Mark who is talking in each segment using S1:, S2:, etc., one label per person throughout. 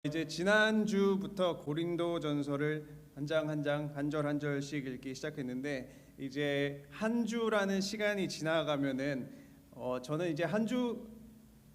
S1: 이제 지난주부터 고린도전서를 한 장 한 장 한 절 한 절씩 읽기 시작했는데 이제 한 주라는 시간이 지나가면은 저는 이제 한 주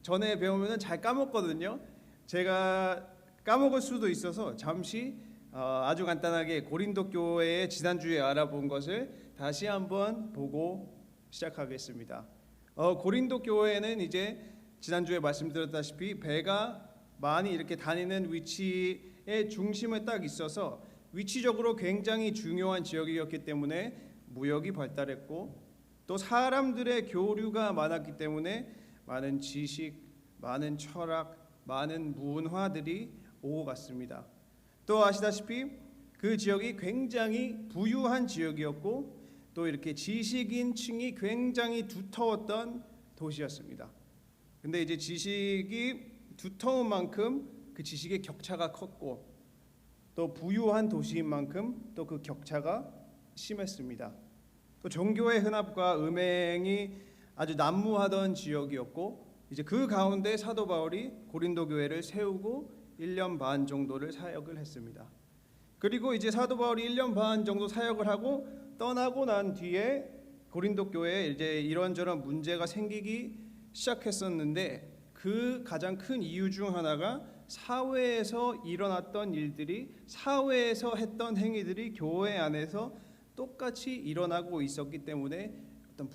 S1: 전에 배우면은 잘 까먹거든요. 제가 까먹을 수도 있어서 잠시 아주 간단하게 고린도 교회의 지난주에 알아본 것을 다시 한번 보고 시작하겠습니다. 고린도 교회는 이제 지난주에 말씀드렸다시피 배가 많이 이렇게 다니는 위치에 중심에 딱 있어서 위치적으로 굉장히 중요한 지역이었기 때문에 무역이 발달했고 또 사람들의 교류가 많았기 때문에 많은 지식, 많은 철학, 많은 문화들이 오고 갔습니다. 또 아시다시피 그 지역이 굉장히 부유한 지역이었고 또 이렇게 지식인층이 굉장히 두터웠던 도시였습니다. 근데 이제 지식이 두터운 만큼 그 지식의 격차가 컸고 또 부유한 도시인 만큼 또 그 격차가 심했습니다. 또 종교의 혼합과 음행이 아주 난무하던 지역이었고 이제 그 가운데 사도 바울이 고린도 교회를 세우고 1년 반 정도를 사역을 했습니다. 그리고 이제 사도 바울이 1년 반 정도 사역을 하고 떠나고 난 뒤에 고린도 교회에 이제 이런저런 문제가 생기기 시작했었는데 그 가장 큰 이유 중 하나가 사회에서 일어났던 일들이 사회에서 했던 행위들이 교회 안에서 똑같이 일어나고 있었기 때문에 어떤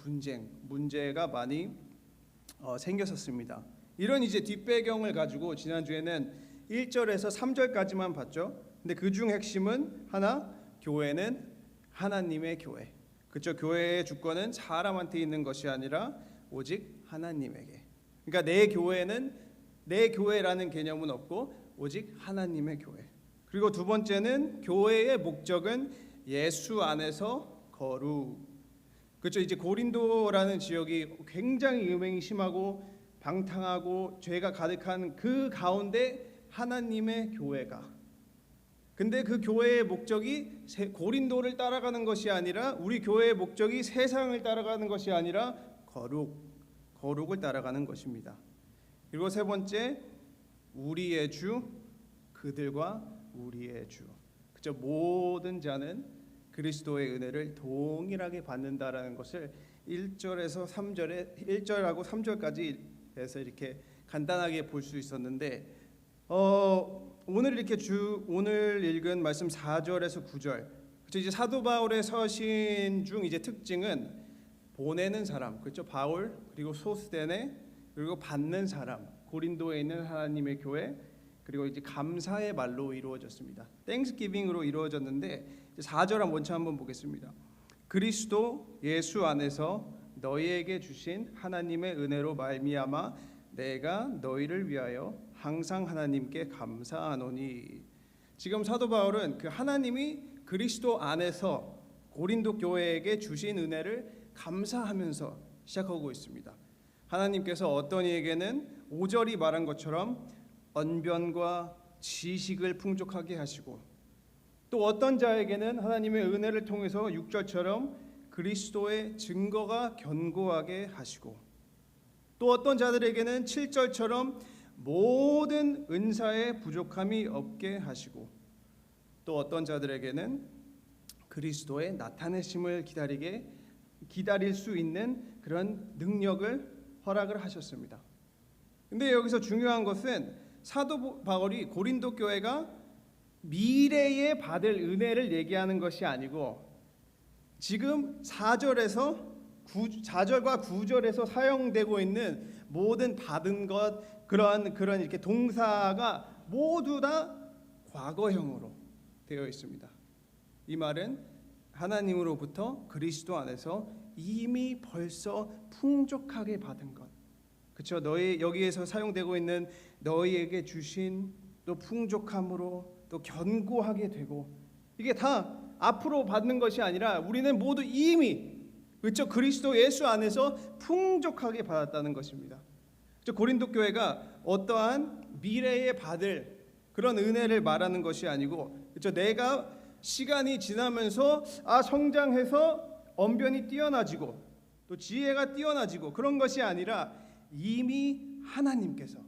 S1: 문제가 많이 생겼었습니다. 이런 이제 뒷배경을 가지고 지난주에는 1절에서 3절까지만 봤죠. 근데 그중 핵심은 하나, 교회는 하나님의 교회. 그렇죠. 교회의 주권은 사람한테 있는 것이 아니라 오직 하나님에게. 그러니까 내 교회라는 개념은 없고 오직 하나님의 교회. 그리고 두 번째는 교회의 목적은 예수 안에서 거룩. 그렇죠. 이제 고린도라는 지역이 굉장히 음행이 심하고 방탕하고 죄가 가득한 그 가운데 하나님의 교회가. 근데 그 교회의 목적이 고린도를 따라가는 것이 아니라 우리 교회의 목적이 세상을 따라가는 것이 아니라 거룩을 따라가는 것입니다. 그리고 세 번째, 우리의 주, 그들과 우리의 주. 그죠? 모든 자는 그리스도의 은혜를 동일하게 받는다라는 것을 1절에서 3절에 1절하고 3절까지 해서 이렇게 간단하게 볼 수 있었는데 오늘 읽은 말씀 4절에서 9절. 그렇죠? 이제 사도 바울의 서신 중 이제 특징은 보내는 사람, 그렇죠? 바울, 그리고 소스데네, 그리고 받는 사람, 고린도에 있는 하나님의 교회, 그리고 이제 감사의 말로 이루어졌습니다. 땡스기빙으로 이루어졌는데 4절 먼저 한번 보겠습니다. 그리스도 예수 안에서 너희에게 주신 하나님의 은혜로 말미암아 내가 너희를 위하여 항상 하나님께 감사하노니. 지금 사도 바울은 그 하나님이 그리스도 안에서 고린도 교회에게 주신 은혜를 감사하면서 시작하고 있습니다. 하나님께서 어떤 이에게는 5절이 말한 것처럼 언변과 지식을 풍족하게 하시고 또 어떤 자에게는 하나님의 은혜를 통해서 6절처럼 그리스도의 증거가 견고하게 하시고 또 어떤 자들에게는 7절처럼 모든 은사에 부족함이 없게 하시고 또 어떤 자들에게는 그리스도의 나타내심을 기다릴 수 있는 그런 능력을 허락을 하셨습니다. 근데 여기서 중요한 것은 사도 바울이 고린도 교회가 미래에 받을 은혜를 얘기하는 것이 아니고 지금 4절과 9절에서 사용되고 있는 모든 받은 것 그런 이렇게 동사가 모두 다 과거형으로 되어 있습니다. 이 말은 하나님으로부터 그리스도 안에서 이미 벌써 풍족하게 받은 것. 그렇죠? 여기에서 사용되고 있는 너희에게 주신 또 풍족함으로 또 견고하게 되고 이게 다 앞으로 받는 것이 아니라 우리는 모두 이미 그렇죠? 그리스도 예수 안에서 풍족하게 받았다는 것입니다. 그렇죠? 고린도 교회가 어떠한 미래에 받을 그런 은혜를 말하는 것이 아니고 그렇죠? 내가 시간이 지나면서 성장해서 언변이 뛰어나지고 또 지혜가 뛰어나지고 그런 것이 아니라 이미 하나님께서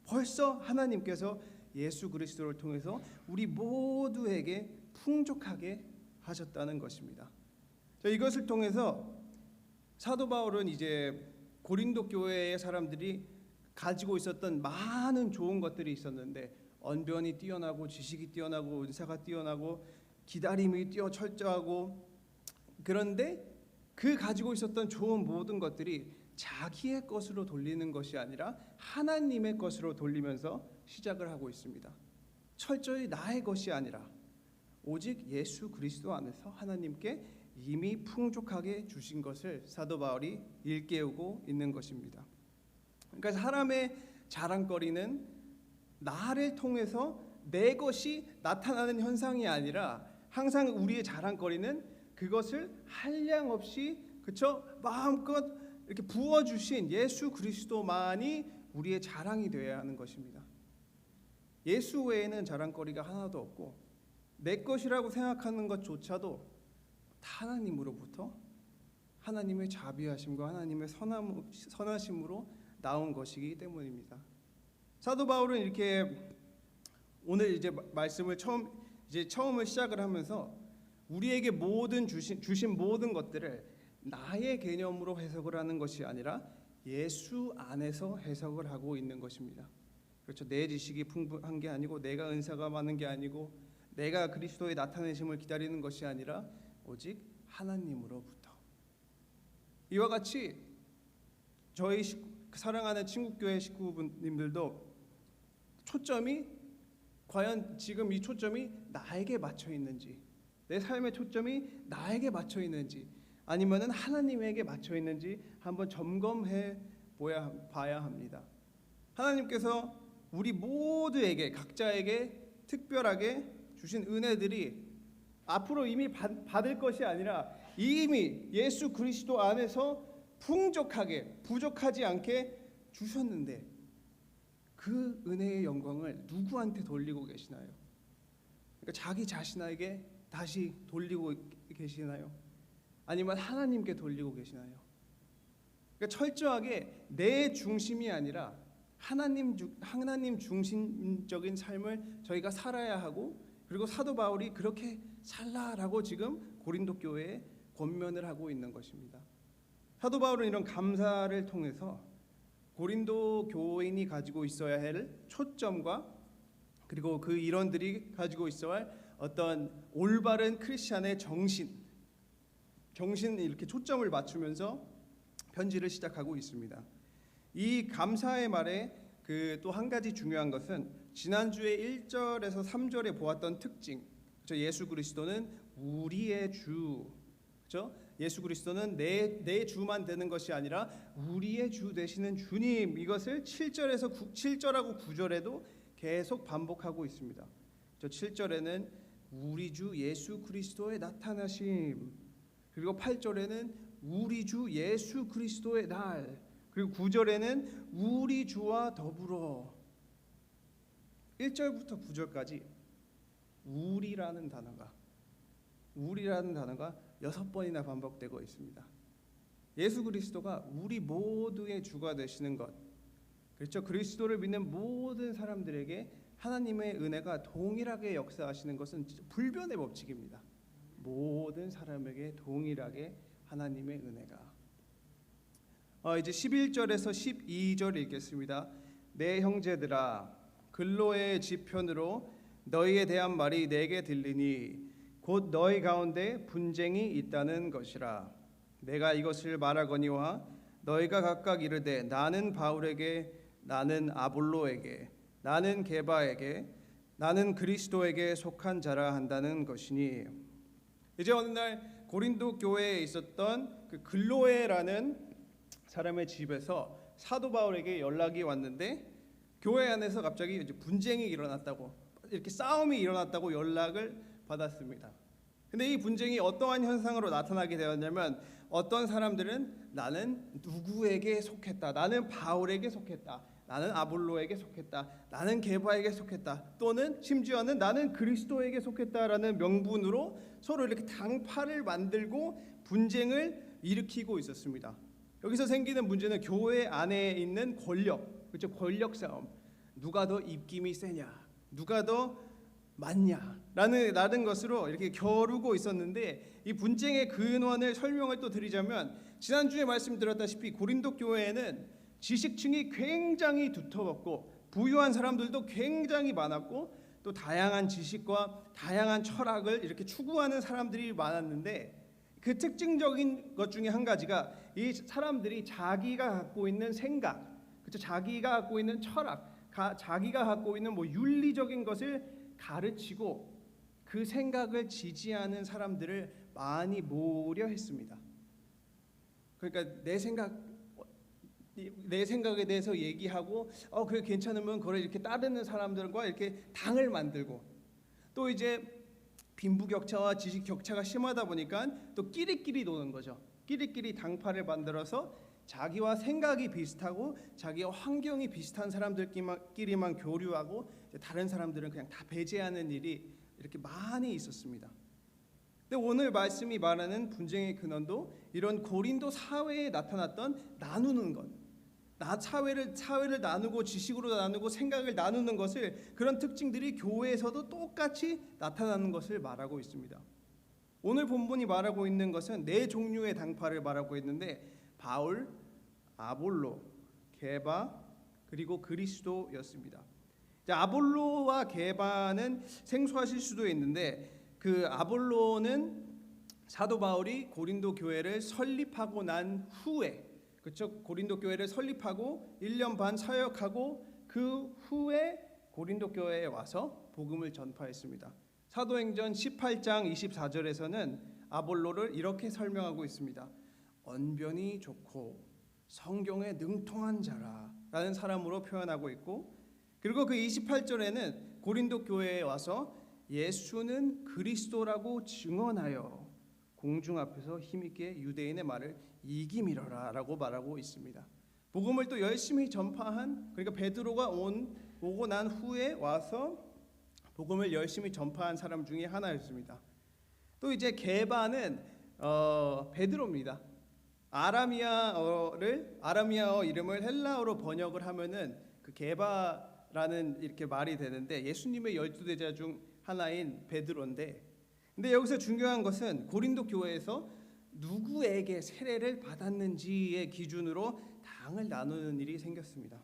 S1: 벌써 하나님께서 예수 그리스도를 통해서 우리 모두에게 풍족하게 하셨다는 것입니다. 이것을 통해서 사도 바울은 이제 고린도 교회의 사람들이 가지고 있었던 많은 좋은 것들이 있었는데, 언변이 뛰어나고 지식이 뛰어나고 은사가 뛰어나고 기다림이 철저하고, 그런데 그 가지고 있었던 좋은 모든 것들이 자기의 것으로 돌리는 것이 아니라 하나님의 것으로 돌리면서 시작을 하고 있습니다. 철저히 나의 것이 아니라 오직 예수 그리스도 안에서 하나님께 이미 풍족하게 주신 것을 사도 바울이 일깨우고 있는 것입니다. 그러니까 사람의 자랑거리는 나를 통해서 내 것이 나타나는 현상이 아니라, 항상 우리의 자랑거리는 그것을 한량 없이 마음껏 이렇게 부어주신 예수 그리스도만이 우리의 자랑이 되어야 하는 것입니다. 예수 외에는 자랑거리가 하나도 없고, 내 것이라고 생각하는 것조차도 하나님으로부터 하나님의 자비하심과 하나님의 선하심으로 나온 것이기 때문입니다. 사도 바울은 이렇게 오늘 이제 말씀을 처음을 시작을 하면서 우리에게 주신 모든 것들을 나의 개념으로 해석을 하는 것이 아니라 예수 안에서 해석을 하고 있는 것입니다. 그렇죠. 내 지식이 풍부한 게 아니고, 내가 은사가 많은 게 아니고, 내가 그리스도의 나타내심을 기다리는 것이 아니라 오직 하나님으로부터. 이와 같이 저희 사랑하는 친구교회 식구분님들도 초점이 과연 지금 이 초점이 나에게 맞춰 있는지, 내 삶의 초점이 나에게 맞춰 있는지, 아니면은 하나님에게 맞춰 있는지 한번 점검해 봐야 합니다. 하나님께서 우리 모두에게, 각자에게 특별하게 주신 은혜들이 앞으로 이미 받을 것이 아니라 이미 예수 그리스도 안에서 풍족하게, 부족하지 않게 주셨는데, 그 은혜의 영광을 누구한테 돌리고 계시나요? 그러니까 자기 자신에게 다시 돌리고 계시나요? 아니면 하나님께 돌리고 계시나요? 그러니까 철저하게 내 중심이 아니라 하나님 중심적인 삶을 저희가 살아야 하고, 그리고 사도 바울이 그렇게 살라라고 지금 고린도 교회에 권면을 하고 있는 것입니다. 사도 바울은 이런 감사를 통해서 고린도 교인이 가지고 있어야 할 초점과, 그리고 그 일원들이 가지고 있어야 할 어떤 올바른 크리스찬의 정신 이렇게 초점을 맞추면서 편지를 시작하고 있습니다. 이 감사의 말에 또 한 가지 중요한 것은 지난주에 1절에서 3절에 보았던 특징, 그렇죠? 예수 그리스도는 우리의 주, 그렇죠? 예수 그리스도는 내 주만 되는 것이 아니라 우리의 주 되시는 주님, 이것을 7절하고 9절에도 계속 반복하고 있습니다. 7절에는 우리 주 예수 그리스도의 나타나심, 그리고 8절에는 우리 주 예수 그리스도의 날, 그리고 9절에는 우리 주와 더불어. 1절부터 9절까지 우리라는 단어가 6번이나 반복되고 있습니다. 예수 그리스도가 우리 모두의 주가 되시는 것, 그렇죠? 그리스도를 믿는 모든 사람들에게 하나님의 은혜가 동일하게 역사하시는 것은 불변의 법칙입니다. 모든 사람에게 동일하게 하나님의 은혜가. 이제 11절에서 12절 읽겠습니다. 내 형제들아, 근로의 지편으로 너희에 대한 말이 내게 들리니 곧 너희 가운데 분쟁이 있다는 것이라. 내가 이것을 말하거니와 너희가 각각 이르되 나는 바울에게, 나는 아볼로에게, 나는 게바에게, 나는 그리스도에게 속한 자라 한다는 것이니. 이제 어느 날 고린도 교회에 있었던 그 글로에라는 사람의 집에서 사도 바울에게 연락이 왔는데, 교회 안에서 갑자기 이제 분쟁이 일어났다고, 이렇게 싸움이 일어났다고 연락을 받았습니다. 근데 이 분쟁이 어떠한 현상으로 나타나게 되었냐면, 어떤 사람들은 나는 누구에게 속했다, 나는 바울에게 속했다, 나는 아볼로에게 속했다, 나는 게바에게 속했다, 또는 심지어는 나는 그리스도에게 속했다라는 명분으로 서로 이렇게 당파를 만들고 분쟁을 일으키고 있었습니다. 여기서 생기는 문제는 교회 안에 있는 권력, 그렇죠? 권력 싸움. 누가 더 입김이 세냐, 누가 더 많냐라는 것으로 이렇게 겨루고 있었는데, 이 분쟁의 근원을 설명을 또 드리자면, 지난주에 말씀드렸다시피 고린도 교회에는 지식층이 굉장히 두터웠고 부유한 사람들도 굉장히 많았고 또 다양한 지식과 다양한 철학을 이렇게 추구하는 사람들이 많았는데, 그 특징적인 것 중에 한 가지가 이 사람들이 자기가 갖고 있는 생각, 그렇죠? 자기가 갖고 있는 철학, 자기가 갖고 있는 뭐 윤리적인 것을 가르치고 그 생각을 지지하는 사람들을 많이 모으려 했습니다. 그러니까 내 생각에 대해서 얘기하고 그게 괜찮으면 그걸 이렇게 따르는 사람들과 이렇게 당을 만들고, 또 이제 빈부격차와 지식 격차가 심하다 보니까 또 끼리끼리 노는 거죠. 끼리끼리 당파를 만들어서 자기와 생각이 비슷하고 자기와 환경이 비슷한 사람들끼리만 교류하고 다른 사람들은 그냥 다 배제하는 일이 이렇게 많이 있었습니다. 근데 오늘 말씀이 말하는 분쟁의 근원도 이런 고린도 사회에 나타났던 나누는 것, 사회를 나누고 지식으로 나누고 생각을 나누는 것을, 그런 특징들이 교회에서도 똑같이 나타나는 것을 말하고 있습니다. 오늘 본문이 말하고 있는 것은 네 종류의 당파를 말하고 있는데, 바울, 아볼로, 게바, 그리고 그리스도였습니다. 아볼로와 게바는 생소하실 수도 있는데, 그 아볼로는 사도 바울이 고린도 교회를 설립하고 난 후에, 그렇죠? 고린도 교회를 설립하고 1년 반 사역하고 그 후에 고린도 교회에 와서 복음을 전파했습니다. 사도행전 18장 24절에서는 아볼로를 이렇게 설명하고 있습니다. 언변이 좋고 성경에 능통한 자라라는 사람으로 표현하고 있고, 그리고 그 28절에는 고린도 교회에 와서 예수는 그리스도라고 증언하여 공중 앞에서 힘있게 유대인의 말을 이기미러라라고 말하고 있습니다. 복음을 또 열심히 전파한, 그러니까 베드로가 오고 난 후에 와서 복음을 열심히 전파한 사람 중에 하나였습니다. 또 이제 게바는 베드로입니다. 아라미아어 이름을 헬라어로 번역을 하면은 그 게바라는 이렇게 말이 되는데, 예수님의 12제자 중 하나인 베드로인데, 근데 여기서 중요한 것은 고린도 교회에서 누구에게 세례를 받았는지의 기준으로 당을 나누는 일이 생겼습니다.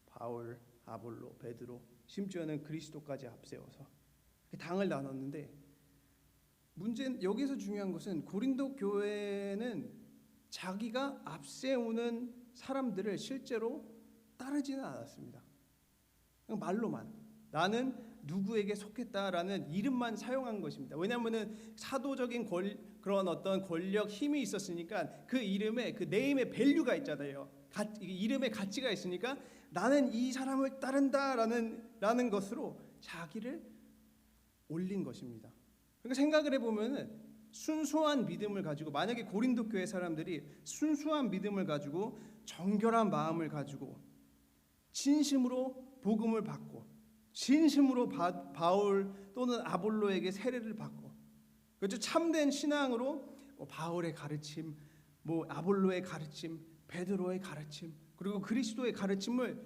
S1: 바울, 아볼로, 베드로, 심지어는 그리스도까지 앞세워서 당을 나눴는데, 문제는 여기서 중요한 것은 고린도 교회는 자기가 앞세우는 사람들을 실제로 따르지는 않았습니다. 그냥 말로만 나는 누구에게 속했다라는 이름만 사용한 것입니다. 왜냐하면은 사도적인 그런 어떤 권력, 힘이 있었으니까 그 이름에, 그 네임의 밸류가 있잖아요. 이름의 가치가 있으니까 나는 이 사람을 따른다라는 것으로 자기를 올린 것입니다. 그러니까 생각을 해보면은 순수한 믿음을 가지고, 만약에 고린도 교회 사람들이 순수한 믿음을 가지고 정결한 마음을 가지고 진심으로 복음을 받고 진심으로 바울 또는 아볼로에게 세례를 받고, 그렇죠? 참된 신앙으로 바울의 가르침, 아볼로의 가르침, 베드로의 가르침, 그리고 그리스도의 가르침을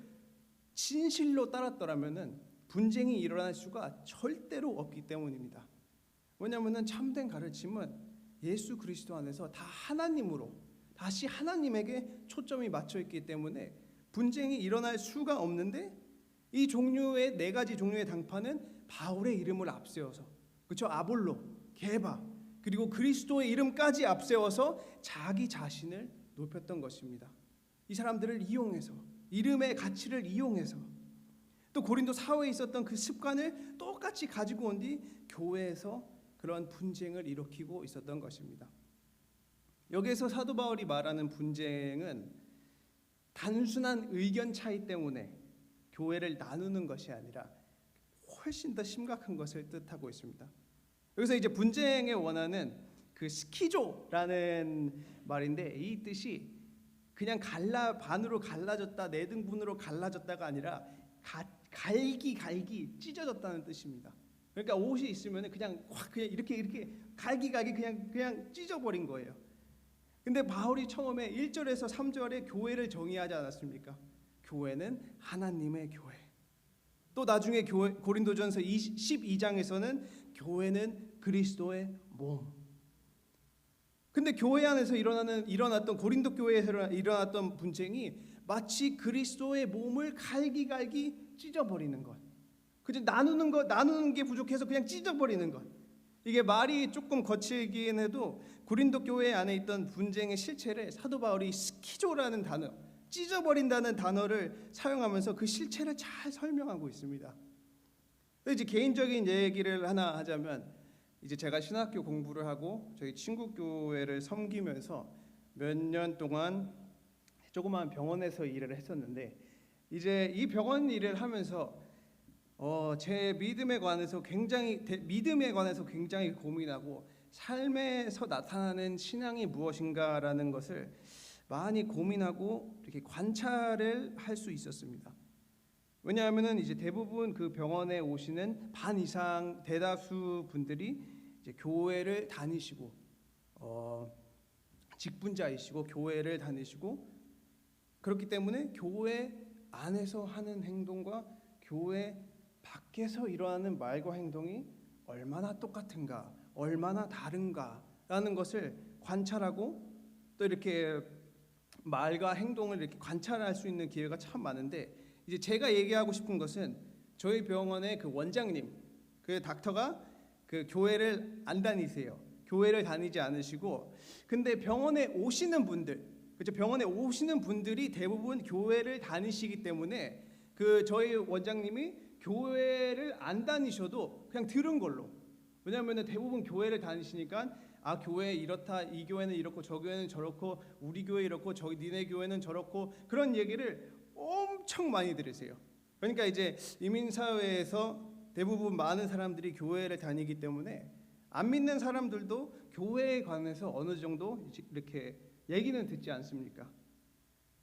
S1: 진실로 따랐더라면은 분쟁이 일어날 수가 절대로 없기 때문입니다. 왜냐하면은 참된 가르침은 예수 그리스도 안에서 다 하나님으로, 다시 하나님에게 초점이 맞춰 있기 때문에 분쟁이 일어날 수가 없는데, 이 종류의 네 가지 종류의 당파는 바울의 이름을 앞세워서, 그렇죠? 아볼로, 게바, 그리고 그리스도의 이름까지 앞세워서 자기 자신을 높였던 것입니다. 이 사람들을 이용해서, 이름의 가치를 이용해서, 또 고린도 사회에 있었던 그 습관을 똑같이 가지고 온 뒤 교회에서 그런 분쟁을 일으키고 있었던 것입니다. 여기에서 사도 바울이 말하는 분쟁은 단순한 의견 차이 때문에 교회를 나누는 것이 아니라 훨씬 더 심각한 것을 뜻하고 있습니다. 여기서 이제 분쟁의 원한은 그 스키조라는 말인데, 이 뜻이 그냥 반으로 갈라졌다, 네 등분으로 갈라졌다가 아니라 갈기 찢어졌다는 뜻입니다. 그러니까 옷이 있으면 그냥 이렇게 갈기 그냥 찢어버린 거예요. 근데 바울이 처음에 1절에서 3절에 교회를 정의하지 않았습니까? 교회는 하나님의 교회. 또 나중에 고린도전서 12장에서는 교회는 그리스도의 몸. 근데 교회 안에서 일어났던 고린도 교회에서 일어났던 분쟁이 마치 그리스도의 몸을 갈기갈기 찢어버리는 것. 그저 나누는 게 부족해서 그냥 찢어버리는 것. 이게 말이 조금 거칠긴 해도 고린도 교회 안에 있던 분쟁의 실체를 사도 바울이 스키조라는 단어, 찢어버린다는 단어를 사용하면서 그 실체를 잘 설명하고 있습니다. 이제 개인적인 얘기를 하나 하자면, 이제 제가 신학교 공부를 하고 저희 친구 교회를 섬기면서 몇 년 동안 조그마한 병원에서 일을 했었는데, 이제 이 병원 일을 하면서 제 믿음에 관해서 굉장히 고민하고 삶에서 나타나는 신앙이 무엇인가라는 것을 많이 고민하고 이렇게 관찰을 할 수 있었습니다. 왜냐하면은 이제 대부분 그 병원에 오시는 반 이상 대다수 분들이 이제 교회를 다니시고 직분자이시고 교회를 다니시고, 그렇기 때문에 교회 안에서 하는 행동과 교회 밖에서 일어나는 말과 행동이 얼마나 똑같은가, 얼마나 다른가라는 것을 관찰하고, 또 이렇게 말과 행동을 이렇게 관찰할 수 있는 기회가 참 많은데, 이제 제가 얘기하고 싶은 것은 저희 병원의 그 원장님, 그 닥터가 그 교회를 안 다니세요. 교회를 다니지 않으시고, 근데 병원에 오시는 분들, 그렇죠? 병원에 오시는 분들이 대부분 교회를 다니시기 때문에 그 저희 원장님이 교회를 안 다니셔도 그냥 들은 걸로, 왜냐하면 대부분 교회를 다니시니까 교회 이렇다, 이 교회는 이렇고 저 교회는 저렇고 우리 교회 이렇고 저기 니네 교회는 저렇고 그런 얘기를 엄청 많이 들으세요. 그러니까 이제 이민사회에서 대부분 많은 사람들이 교회를 다니기 때문에 안 믿는 사람들도 교회에 관해서 어느 정도 이렇게 얘기는 듣지 않습니까?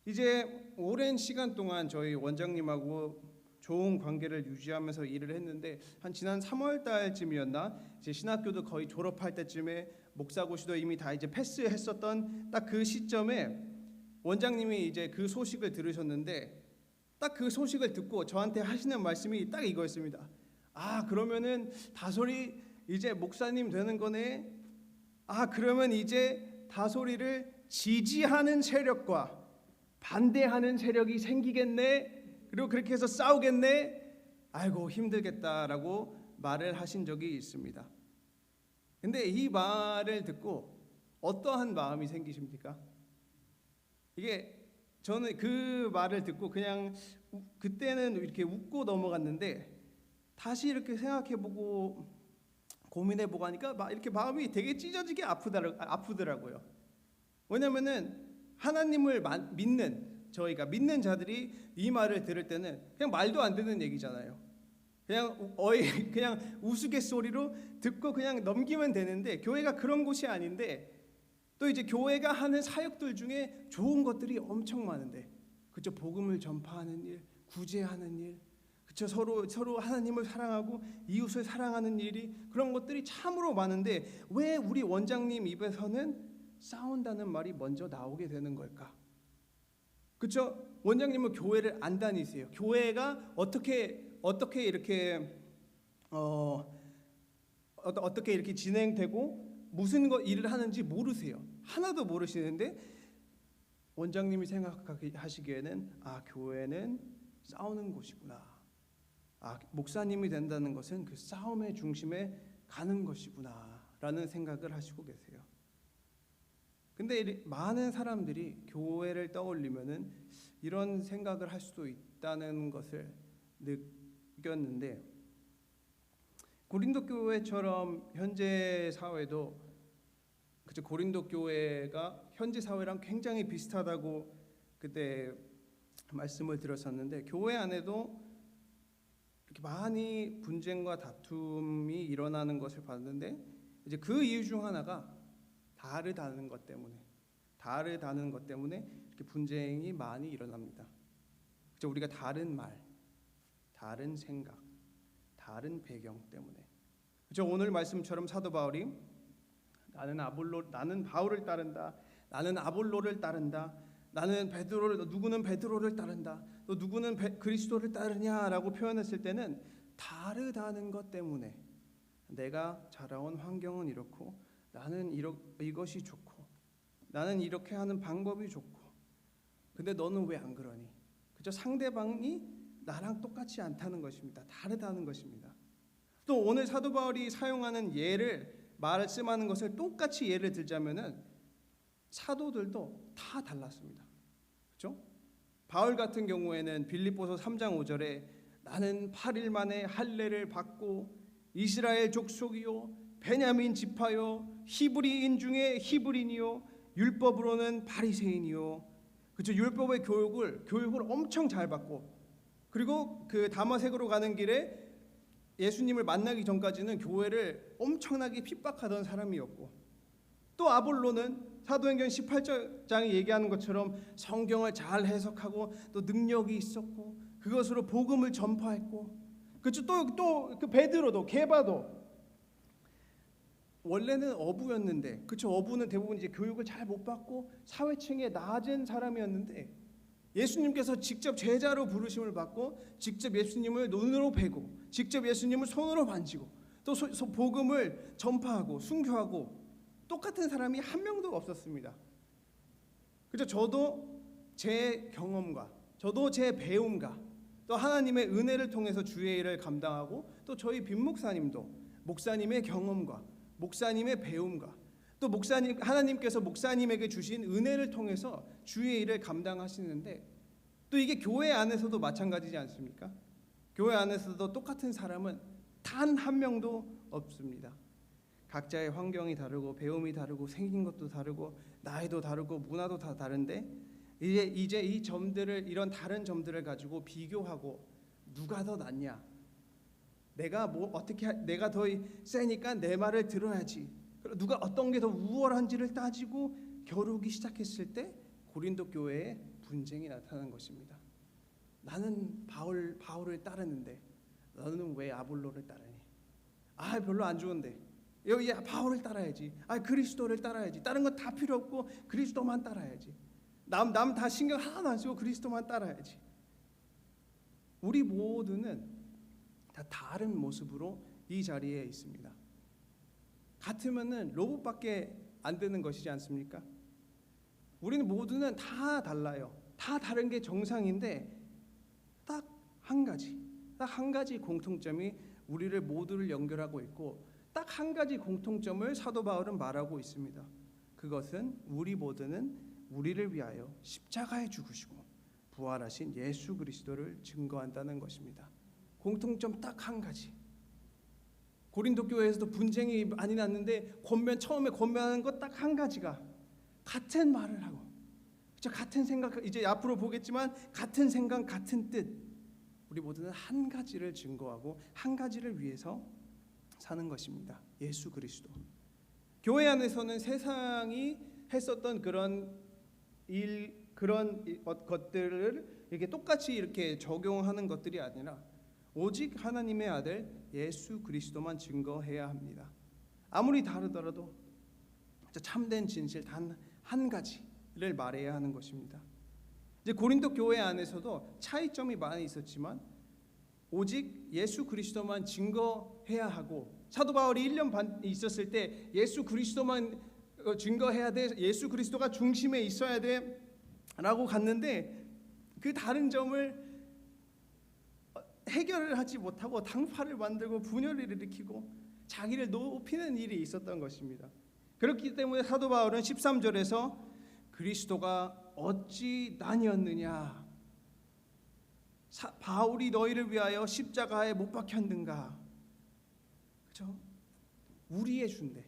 S1: 이제 오랜 시간 동안 저희 원장님하고 좋은 관계를 유지하면서 일을 했는데, 한 지난 3월 달쯤이었나, 이제 신학교도 거의 졸업할 때쯤에 목사고시도 이미 다 이제 패스했었던 딱 그 시점에 원장님이 이제 그 소식을 들으셨는데, 딱 그 소식을 듣고 저한테 하시는 말씀이 딱 이거였습니다. 그러면은 다솔이 이제 목사님 되는 거네. 그러면 이제 다솔이를 지지하는 세력과 반대하는 세력이 생기겠네. 그리고 그렇게 해서 싸우겠네. 아이고 힘들겠다라고 말을 하신 적이 있습니다. 근데 이 말을 듣고 어떠한 마음이 생기십니까? 이게 저는 그 말을 듣고 그냥 그때는 이렇게 웃고 넘어갔는데, 다시 이렇게 생각해보고 고민해보고 하니까 이렇게 마음이 되게 찢어지게 아프더라고요. 왜냐면은 하나님을 저희가 믿는 자들이 이 말을 들을 때는 그냥 말도 안 되는 얘기잖아요. 그냥 우스갯소리로 듣고 그냥 넘기면 되는데, 교회가 그런 곳이 아닌데, 또 이제 교회가 하는 사역들 중에 좋은 것들이 엄청 많은데, 그죠? 복음을 전파하는 일, 구제하는 일, 그죠? 서로 하나님을 사랑하고 이웃을 사랑하는 일이, 그런 것들이 참으로 많은데 왜 우리 원장님 입에서는 싸운다는 말이 먼저 나오게 되는 걸까? 그렇죠? 원장님은 교회를 안 다니세요. 교회가 어떻게 이렇게 어떻게 이렇게 진행되고 무슨 일을 하는지 모르세요. 하나도 모르시는데 원장님이 생각하시기에는 교회는 싸우는 곳이구나. 목사님이 된다는 것은 그 싸움의 중심에 가는 것이구나라는 생각을 하시고 계세요. 근데 많은 사람들이 교회를 떠올리면은 이런 생각을 할 수도 있다는 것을 느꼈는데, 고린도 교회처럼 현재 사회도, 그죠? 고린도 교회가 현재 사회랑 굉장히 비슷하다고 그때 말씀을 드렸었는데, 교회 안에도 이렇게 많이 분쟁과 다툼이 일어나는 것을 봤는데, 이제 그 이유 중 하나가 다르다는 것 때문에 이렇게 분쟁이 많이 일어납니다. 그죠? 우리가 다른 말, 다른 생각, 다른 배경 때문에. 그죠? 오늘 말씀처럼 사도 바울이 나는 바울을 따른다, 나는 아볼로를 따른다, 나는 베드로를, 누구는 베드로를 따른다, 또 누구는 그리스도를 따르냐라고 표현했을 때는 다르다는 것 때문에 내가 자라온 환경은 이렇고 나는 이것이 좋고 나는 이렇게 하는 방법이 좋고 근데 너는 왜 안 그러니? 그죠? 상대방이 나랑 똑같지 않다는 것입니다. 다르다는 것입니다. 또 오늘 사도 바울이 사용하는 말씀하는 것을 똑같이 예를 들자면은 사도들도 다 달랐습니다. 그렇죠? 바울 같은 경우에는 빌립보서 3장 5절에 나는 8일 만에 할례를 받고 이스라엘 족속이요 베냐민 지파요 히브리인 중에 히브리인이요 율법으로는 바리새인이요. 그렇죠? 율법의 교육을 엄청 잘 받고 그리고 그 다마색으로 가는 길에 예수님을 만나기 전까지는 교회를 엄청나게 핍박하던 사람이었고 또 아볼로는 사도행전 18장이 얘기하는 것처럼 성경을 잘 해석하고 또 능력이 있었고 그것으로 복음을 전파했고 그렇죠? 또 그 베드로도 게바도 원래는 어부였는데 그렇죠? 어부는 대부분 이제 교육을 잘 못 받고 사회층에 낮은 사람이었는데 예수님께서 직접 제자로 부르심을 받고 직접 예수님을 눈으로 뵈고 직접 예수님을 손으로 만지고 또 복음을 전파하고 순교하고 똑같은 사람이 한 명도 없었습니다. 그죠? 저도 제 경험과 저도 제 배움과 또 하나님의 은혜를 통해서 주의 일을 감당하고 또 저희 빈 목사님도 목사님의 경험과 목사님의 배움과 또 하나님께서 목사님에게 주신 은혜를 통해서 주의 일을 감당하시는데 또 이게 교회 안에서도 마찬가지지 않습니까? 교회 안에서도 똑같은 사람은 단 한 명도 없습니다. 각자의 환경이 다르고 배움이 다르고 생긴 것도 다르고 나이도 다르고 문화도 다 다른데 이제 이 점들을 이런 다른 점들을 가지고 비교하고 누가 더 낫냐? 내가 내가 더 세니까 내 말을 들어야지. 누가 어떤 게 더 우월한지를 따지고 겨루기 시작했을 때 고린도 교회에 분쟁이 나타난 것입니다. 나는 바울을 따르는데 너는 왜 아볼로를 따르니? 별로 안 좋은데. 여기 바울을 따라야지. 그리스도를 따라야지. 다른 건 다 필요 없고 그리스도만 따라야지. 남 다 신경 하나도 안 쓰고 그리스도만 따라야지. 우리 모두는 다 다른 모습으로 이 자리에 있습니다. 같으면은 로봇밖에 안 되는 것이지 않습니까? 우리는 모두는 다 달라요. 다 다른 게 정상인데 딱 한 가지 공통점이 우리를 모두를 연결하고 있고 딱 한 가지 공통점을 사도 바울은 말하고 있습니다. 그것은 우리 모두는 우리를 위하여 십자가에 죽으시고 부활하신 예수 그리스도를 증거한다는 것입니다. 공통점 딱 한 가지. 고린도 교회에서도 분쟁이 많이 났는데 처음에 권면하는 것 딱 한 가지가 같은 말을 하고 같은 생각, 이제 앞으로 보겠지만 같은 생각, 같은 뜻. 우리 모두는 한 가지를 증거하고 한 가지를 위해서 사는 것입니다. 예수 그리스도. 교회 안에서는 세상이 했었던 그런 것들을 이렇게 똑같이 이렇게 적용하는 것들이 아니라 오직 하나님의 아들 예수 그리스도만 증거해야 합니다. 아무리 다르더라도 참된 진실 단 한 가지를 말해야 하는 것입니다. 이제 고린도 교회 안에서도 차이점이 많이 있었지만 오직 예수 그리스도만 증거해야 하고 사도 바울이 1년 반 있었을 때 예수 그리스도만 증거해야 돼. 예수 그리스도가 중심에 있어야 돼 라고 갔는데 그 다른 점을 해결을 하지 못하고 당파를 만들고 분열을 일으키고 자기를 높이는 일이 있었던 것입니다. 그렇기 때문에 사도 바울은 13절에서 그리스도가 어찌 나뉘었느냐? 바울이 너희를 위하여 십자가에 못 박혔는가? 그렇죠? 우리의 주인데,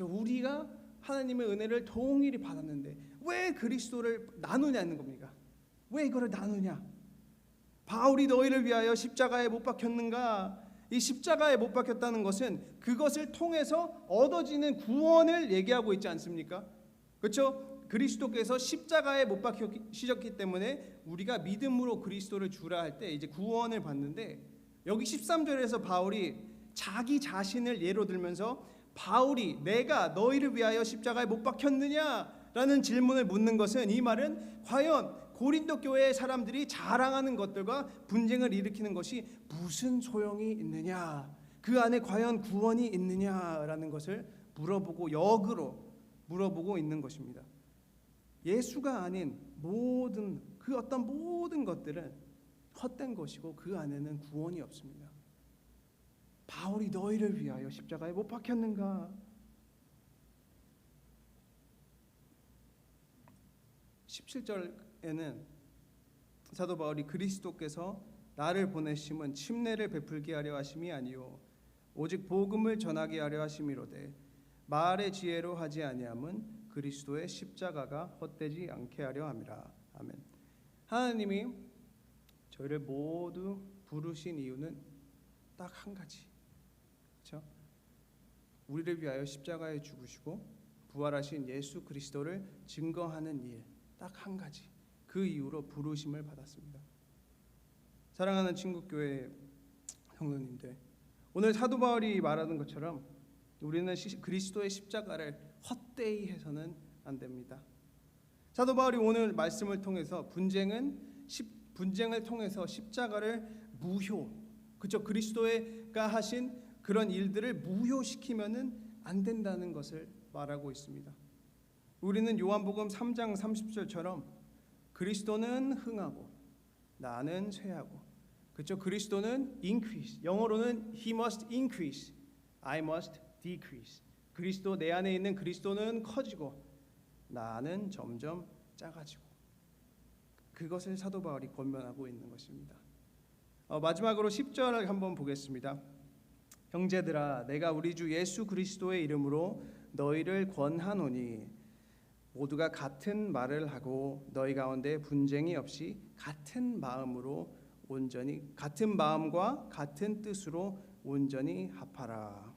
S1: 우리가 하나님의 은혜를 동일히 받았는데 왜 그리스도를 나누냐는 겁니까? 왜 이거를 나누냐? 바울이 너희를 위하여 십자가에 못 박혔는가? 이 십자가에 못 박혔다는 것은 그것을 통해서 얻어지는 구원을 얘기하고 있지 않습니까? 그렇죠? 그리스도께서 십자가에 못 박히셨기 때문에 우리가 믿음으로 그리스도를 주라 할 때 이제 구원을 받는데 여기 13절에서 바울이 자기 자신을 예로 들면서 바울이 내가 너희를 위하여 십자가에 못 박혔느냐 라는 질문을 묻는 것은, 이 말은 과연 고린도 교회의 사람들이 자랑하는 것들과 분쟁을 일으키는 것이 무슨 소용이 있느냐, 그 안에 과연 구원이 있느냐라는 것을 물어보고 역으로 물어보고 있는 것입니다. 예수가 아닌 모든 그 어떤 모든 것들은 헛된 것이고 그 안에는 구원이 없습니다. 바울이 너희를 위하여 십자가에 못 박혔는가? 17절에는 사도 바울이 그리스도께서 나를 보내심은 침례를 베풀게 하려 하심이 아니요 오직 복음을 전하게 하려 하심이로되 말의 지혜로 하지 아니함은 그리스도의 십자가가 헛되지 않게 하려 함이라. 아멘. 하나님이 저희를 모두 부르신 이유는 딱 한 가지, 그렇죠? 우리를 위하여 십자가에 죽으시고 부활하신 예수 그리스도를 증거하는 일, 딱 한 가지, 그 이유로 부르심을 받았습니다. 사랑하는 친구교회 성도님들, 오늘 사도 바울이 말하는 것처럼 우리는 그리스도의 십자가를 헛되이 해서는 안 됩니다. 사도 바울이 오늘 말씀을 통해서 분쟁을 통해서 십자가를 무효, 그렇죠? 그리스도가 하신 그런 일들을 무효시키면은 안 된다는 것을 말하고 있습니다. 우리는 요한복음 3장 30절처럼 그리스도는 흥하고 나는 쇠하고, 그렇죠? 그리스도는 increase, 영어로는 he must increase, I must decrease. 그리스도, 내 안에 있는 그리스도는 커지고 나는 점점 작아지고, 그것을 사도 바울이 권면하고 있는 것입니다. 마지막으로 10절을 한번 보겠습니다. 형제들아, 내가 우리 주 예수 그리스도의 이름으로 너희를 권하노니 모두가 같은 말을 하고 너희 가운데 분쟁이 없이 같은 마음으로 온전히, 같은 마음과 같은 뜻으로 온전히 합하라.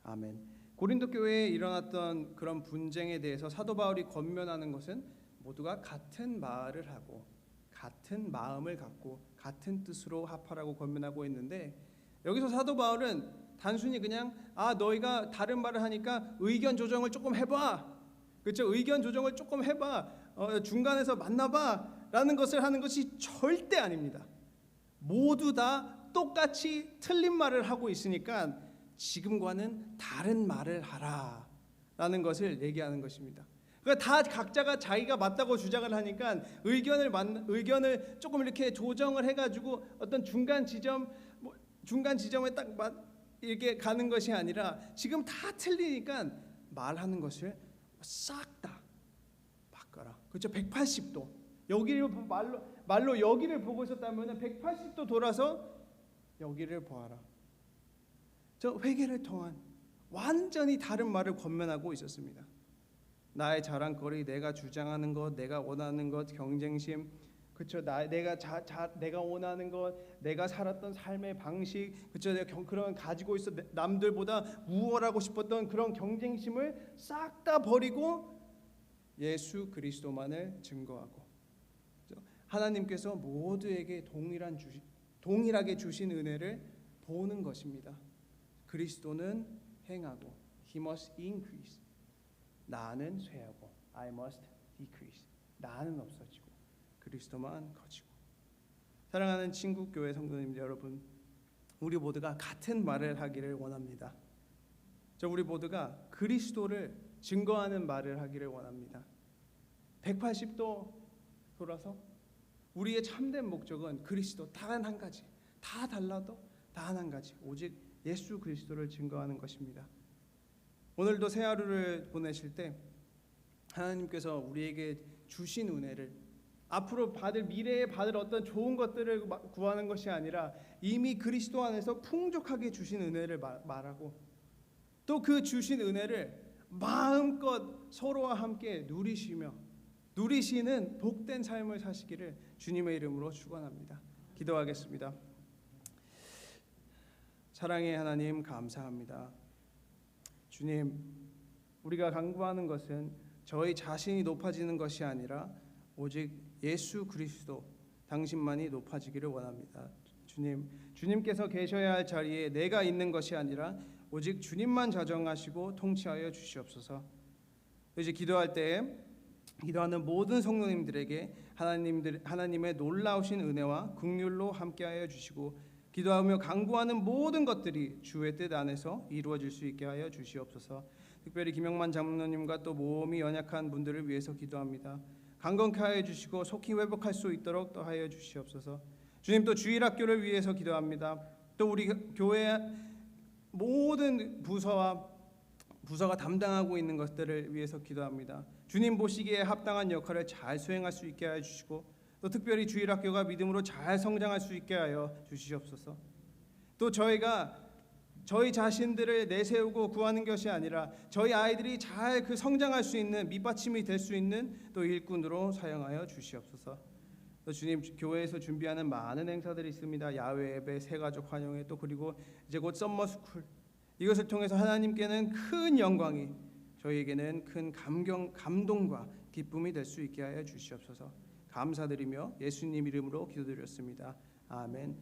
S1: 아멘. 고린도 교회에 일어났던 그런 분쟁에 대해서 사도 바울이 권면하는 것은 모두가 같은 말을 하고 같은 마음을 갖고 같은 뜻으로 합하라고 권면하고 있는데, 여기서 사도 바울은 단순히 그냥 너희가 다른 말을 하니까 의견 조정을 조금 해봐, 그렇죠? 의견 조정을 조금 해봐, 중간에서 만나봐 라는 것을 하는 것이 절대 아닙니다. 모두 다 똑같이 틀린 말을 하고 있으니까 지금과는 다른 말을 하라 라는 것을 얘기하는 것입니다. 그러니까 다 각자가 자기가 맞다고 주장을 하니까 의견을 조금 이렇게 조정을 해가지고 어떤 중간 지점에 딱 이렇게 가는 것이 아니라 지금 다 틀리니까 말하는 것을 싹 다 바꿔라, 그렇죠? 180도 여기를 말로 여기를 보고 있었다면 180도 돌아서 여기를 보아라. 저 회개를 통한 완전히 다른 말을 권면하고 있었습니다. 나의 자랑거리, 내가 주장하는 것, 내가 원하는 것, 경쟁심, 그렇죠? 내가 원하는 것, 내가 살았던 삶의 방식, 그렇죠? 내가 그런 가지고 있어 남들보다 우월하고 싶었던 그런 경쟁심을 싹 다 버리고 예수 그리스도만을 증거하고, 그렇죠? 하나님께서 모두에게 동일하게 주신 은혜를 보는 것입니다. 그리스도는 행하고 he must increase, 나는 쇠하고 I must decrease, 나는 없어지고 그리스도만 커지고. 사랑하는 친구 교회 성도님들 여러분, 우리 모두가 같은 말을 하기를 원합니다. 우리 모두가 그리스도를 증거하는 말을 하기를 원합니다. 180도 돌아서 우리의 참된 목적은 그리스도 단 한 가지, 다 달라도 단 한 가지, 오직 예수 그리스도를 증거하는 것입니다. 오늘도 새 하루를 보내실 때 하나님께서 우리에게 주신 은혜를, 앞으로 미래에 받을 어떤 좋은 것들을 구하는 것이 아니라 이미 그리스도 안에서 풍족하게 주신 은혜를 말하고, 또 그 주신 은혜를 마음껏 서로와 함께 누리시는 복된 삶을 사시기를 주님의 이름으로 축원합니다. 기도하겠습니다. 사랑의 하나님, 감사합니다. 주님, 우리가 간구하는 것은 저희 자신이 높아지는 것이 아니라 오직 예수 그리스도 당신만이 높아지기를 원합니다. 주님께서 계셔야 할 자리에 내가 있는 것이 아니라 오직 주님만 자정하시고 통치하여 주시옵소서. 또 이제 기도할 때 기도하는 모든 성도님들에게 하나님의 놀라우신 은혜와 긍휼로 함께하여 주시고 기도하며 간구하는 모든 것들이 주의 뜻 안에서 이루어질 수 있게 하여 주시옵소서. 특별히 김영만 장로님과 또 몸이 연약한 분들을 위해서 기도합니다. 강건케 하여 주시고 속히 회복할 수 있도록 또 하여 주시옵소서. 주님, 또 주일학교를 위해서 기도합니다. 또 우리 교회 모든 부서가 담당하고 있는 것들을 위해서 기도합니다. 주님 보시기에 합당한 역할을 잘 수행할 수 있게 하여 주시고 또 특별히 주일학교가 믿음으로 잘 성장할 수 있게 하여 주시옵소서. 또 저희 자신들을 내세우고 구하는 것이 아니라 저희 아이들이 잘 그 성장할 수 있는 밑받침이 될 수 있는 또 일꾼으로 사용하여 주시옵소서. 또 주님, 교회에서 준비하는 많은 행사들이 있습니다. 야외 예배, 새가족 환영회, 또 그리고 이제 곧 썸머스쿨, 이것을 통해서 하나님께는 큰 영광이, 저희에게는 큰 감동과 기쁨이 될 수 있게 하여 주시옵소서. 감사드리며 예수님 이름으로 기도드렸습니다. 아멘.